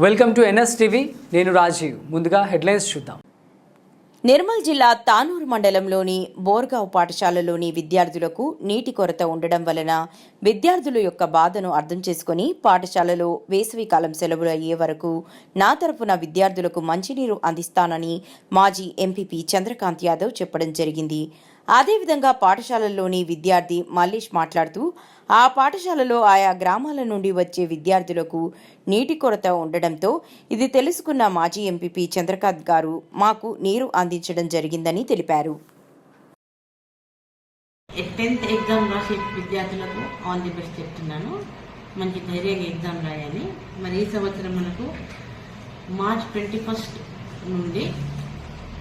Welcome to NSTV. నేను రాజీవ్. ముందుగా headlines చూద్దాం. నిర్మల్ జిల్లా తానూరు మండలంలోని బోర్గావ్ పాఠశాలలోని విద్యార్థులకు నీటి కొరత ఉండడం వలన విద్యార్థుల యొక్క బాధను అర్థం చేసుకుని పాఠశాలలో వేసవికాలం సెలవులు అయ్యే వరకు నా తరపున విద్యార్థులకు మంచినీరు అందిస్తానని మాజీ ఎంపీపీ చంద్రకాంత్ యాదవ్ చెప్పడం జరిగింది. అదేవిధంగా పాఠశాలలోని విద్యార్థి మల్లేష్ మాట్లాడుతూ ఆ పాఠశాలలో ఆయా గ్రామాల నుండి వచ్చే విద్యార్థులకు నీటి కొరత ఉండడంతో ఇది తెలుసుకున్న మాజీ ఎంపీపీ చంద్రకాంత్ గారు మాకు నీరు అందించడం జరిగిందని తెలిపారు. 10th ఎగ్జామ్ రాసే విద్యార్థులకు ఆల్ ది బెస్ట్ చెప్తున్నాను. మంచి ధైర్యంగా ఎగ్జామ్ రాయాలి. మరి ఈ సంవత్సరం మనకు మార్చ్ 21 నుండి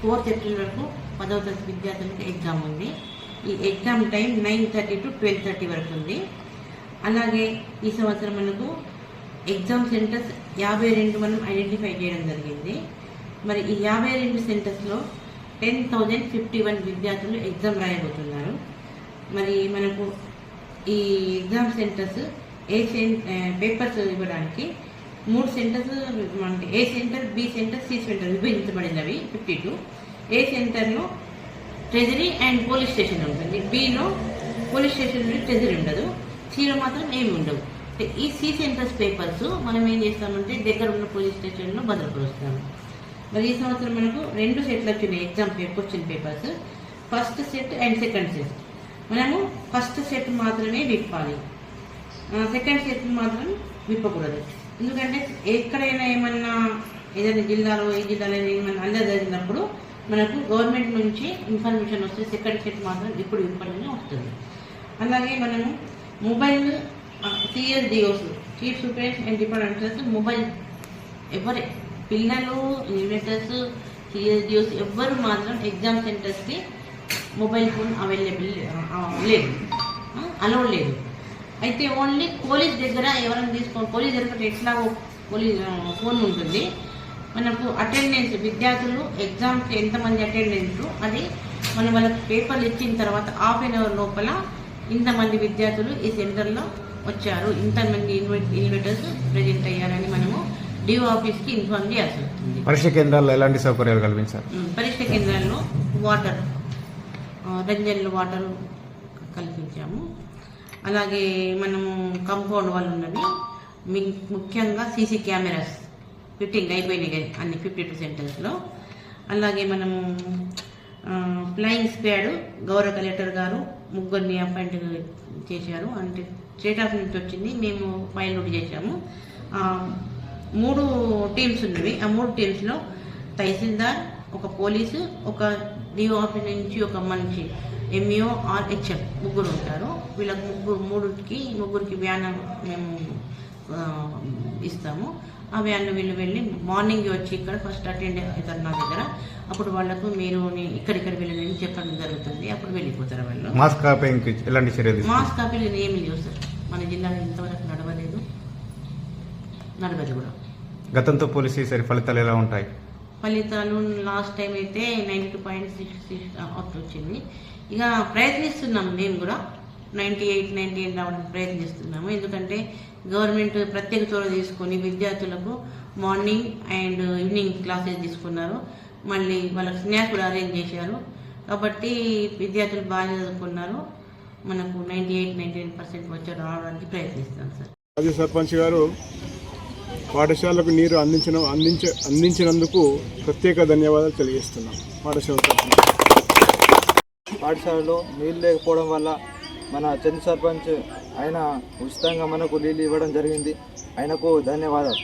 4th ఏప్రిల్ వరకు 10వ తరగతి విద్యార్థులకు ఎగ్జామ్ ఉంది. ఈ ఎగ్జామ్ టైం 9:30 to 12:30 వరకు ఉంది. అలాగే ఈ సంవత్సరం మనకు ఎగ్జామ్ సెంటర్స్ 52 మనం ఐడెంటిఫై చేయడం జరిగింది. మరి ఈ 52 సెంటర్స్లో 10,051 విద్యార్థులు ఎగ్జామ్ రాయబోతున్నారు. మరి మనకు ఈ ఎగ్జామ్ సెంటర్స్ పేపర్స్ ఇవ్వడానికి 3 సెంటర్స్ మనకి A centre, B centre, C centre విభజించబడినవి 52. ఏ సెంటర్లో ట్రెజరీ అండ్ పోలీస్ స్టేషన్ ఉంటుంది, బిలో పోలీస్ స్టేషన్ నుండి ట్రెజరీ ఉండదు, సిలో మాత్రం ఏమి ఉండవు. ఈ సి సెంటర్స్ పేపర్స్ మనం ఏం చేస్తామంటే దగ్గర ఉన్న పోలీస్ స్టేషన్లో భద్రపరుస్తాము. మరి ఈ సంవత్సరం మనకు 2 సెట్లు వచ్చినాయి exam question papers, first set and second set. మనము ఫస్ట్ సెట్ మాత్రమే విప్పాలి, సెకండ్ సెట్ మాత్రం విప్పకూడదు. ఎందుకంటే ఎక్కడైనా ఏదైనా జిల్లాలో ఈ జిల్లాలో ఏమైనా అల్లరి జరిగినప్పుడు మనకు గవర్నమెంట్ నుంచి ఇన్ఫర్మేషన్ వస్తే సెకండ్ సెట్ మాత్రం ఇప్పుడు ఇవ్వడమే వస్తుంది. అలాగే మనము mobile CSDOs, chief superintendent and departments mobile ఎవరే పిల్లలు, ఇన్విటర్స్, CSDOs ఎవ్వరు మాత్రం ఎగ్జామ్ సెంటర్స్కి మొబైల్ ఫోన్ అవైలబుల్ లేదు, అలౌడ్ లేదు. అయితే ఓన్లీ పోలీస్ దగ్గర ఎవరైనా పోలీస్ దగ్గర ఎట్లాగో పోలీస్ ఫోన్ ఉంటుంది. మనకు అటెండెన్స్ విద్యార్థులు ఎగ్జామ్కి ఎంతమంది అటెండెన్స్ అది మనం వాళ్ళకి పేపర్లు ఇచ్చిన తర్వాత ½ an hour లోపల ఇంతమంది విద్యార్థులు ఈ సెంటర్లో వచ్చారు, ఇంతమంది ఇన్విటర్స్ ప్రజెంట్ అయ్యారని మనము DO ఆఫీస్కి ఇన్ఫార్మ్ చేయాల్సి వస్తుంది. పరీక్ష కేంద్రాల్లో ఎలాంటి సౌకర్యాలు కల్పించారు? పరీక్ష కేంద్రాల్లో వాటర్, రంజన్లు వాటర్ కల్పించాము. అలాగే మనము కాంపౌండ్ వాళ్ళు ఉన్నవి, ముఖ్యంగా CC కెమెరాస్ ఫిట్టింగ్ అయిపోయినాయి అన్ని 52 సెంటర్స్లో. అలాగే మనము ఫ్లయింగ్ స్క్వాడ్ గౌరవ కలెక్టర్ గారు 3 అపాయింట్ చేశారు. అంటే స్టేట్ ఆఫ్ నుంచి వచ్చింది, మేము ఫైల్ నోట్ చేశాము. 3 టీమ్స్ ఉన్నవి. ఆ 3 టీమ్స్లో తహసీల్దార్, ఒక పోలీసు, ఒక DO ఆఫీస్ నుంచి ఒక మనిషి MO or HM 3 ఉంటారు. వీళ్ళకి ముగ్గురికి వ్యాన్ మేము ఇస్తాము. ఆ వ్యాన్లో వీళ్ళు వెళ్ళి మార్నింగ్ వచ్చి ఇక్కడ ఫస్ట్ అటెండ్ అవుతారు నా దగ్గర. అప్పుడు వాళ్ళకు మీరు ఇక్కడిక్కడ వెళ్ళని చెప్పడం జరుగుతుంది. అప్పుడు వెళ్ళిపోతారు వాళ్ళు. మాస్ కాపీకి ఎలాంటి చర్యలు? మాస్ కాపీలు ఏమి లేవు సార్, మన జిల్లాలో ఇంతవరకు నడవలేదు, నడవదు కూడా. గతంతో పోలిసి ఈసారి ఫలితాలు ఎలా ఉంటాయి? ఫలితాలు లాస్ట్ టైం అయితే 92.66 వచ్చింది. ఇక ప్రయత్నిస్తున్నాం మేము కూడా 98 రావడానికి ప్రయత్నిస్తున్నాము. ఎందుకంటే గవర్నమెంట్ ప్రత్యేక చొరవ తీసుకొని విద్యార్థులకు మార్నింగ్ అండ్ ఈవినింగ్ క్లాసెస్ తీసుకున్నారు. మళ్ళీ వాళ్ళకి స్నాక్స్ కూడా అరేంజ్ చేశారు. కాబట్టి విద్యార్థులు బాగా చదువుకున్నారు. మనకు 98% వచ్చి రావడానికి ప్రయత్నిస్తాం సార్. మాజీ సర్పంచ్ గారు పాఠశాలకు నీరు అందించినందుకు ప్రత్యేక ధన్యవాదాలు తెలియజేస్తున్నాం. పాఠశాలలో నీళ్ళు లేకపోవడం వల్ల మన చంద్ర సర్పంచ్ ఆయన ఉచితంగా మనకు నీళ్ళు ఇవ్వడం జరిగింది. ఆయనకు ధన్యవాదాలు.